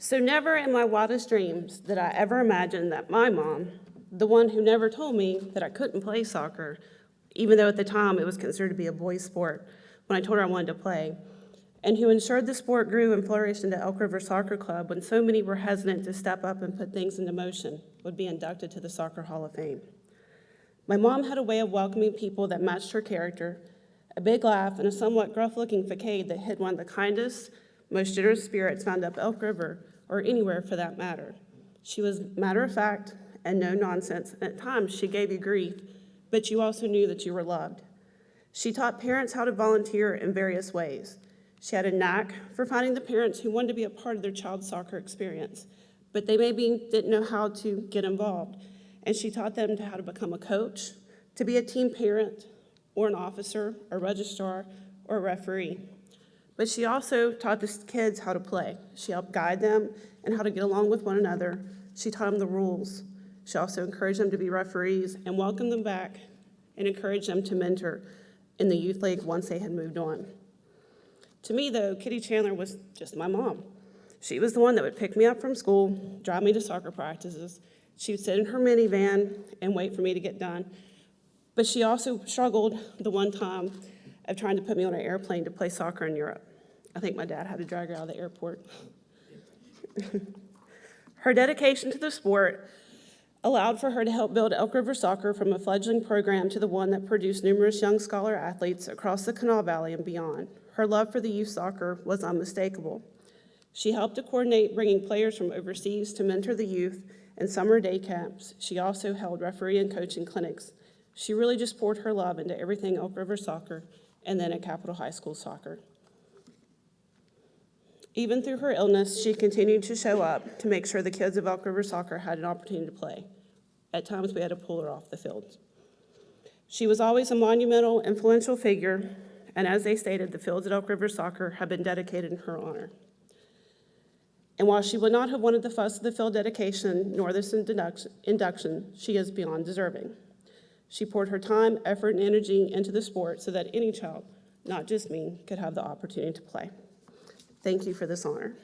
So never in my wildest dreams did I ever imagine that my mom, the one who never told me that I couldn't play soccer, even though at the time it was considered to be a boys' sport when I told her I wanted to play, and who ensured the sport grew and flourished into Elk River Soccer Club when so many were hesitant to step up and put things into motion, would be inducted to the Soccer Hall of Fame. My mom had a way of welcoming people that matched her character, a big laugh, and a somewhat gruff-looking facade that hid one of the kindest, most generous spirits found up Elk River, or anywhere for that matter. She was matter-of-fact and no nonsense, and at times she gave you grief, but you also knew that you were loved. She taught parents how to volunteer in various ways. She had a knack for finding the parents who wanted to be a part of their child's soccer experience, but they maybe didn't know how to get involved, and she taught them how to become a coach, to be a team parent, or an officer, a registrar, or a referee. But she also taught the kids how to play. She helped guide them and how to get along with one another. She taught them the rules. She also encouraged them to be referees and welcomed them back and encouraged them to mentor in the youth league once they had moved on. To me, though, Kittie Chandler was just my mom. She was the one that would pick me up from school, drive me to soccer practices. She would sit in her minivan and wait for me to get done. But she also struggled the one time of trying to put me on an airplane to play soccer in Europe. I think my dad had to drag her out of the airport. Her dedication to the sport allowed for her to help build Elk River Soccer from a fledgling program to the one that produced numerous young scholar athletes across the Kanawha Valley and beyond. Her love for the youth soccer was unmistakable. She helped to coordinate bringing players from overseas to mentor the youth in summer day camps. She also held referee and coaching clinics. She really just poured her love into everything Elk River Soccer and then at Capitol High School Soccer. Even through her illness, she continued to show up to make sure the kids of Elk River Soccer had an opportunity to play. At times, we had to pull her off the field. She was always a monumental, influential figure, and as they stated, the fields at Elk River Soccer have been dedicated in her honor. And while she would not have wanted the fuss of the field dedication nor this induction, she is beyond deserving. She poured her time, effort, and energy into the sport so that any child, not just me, could have the opportunity to play. Thank you for this honor.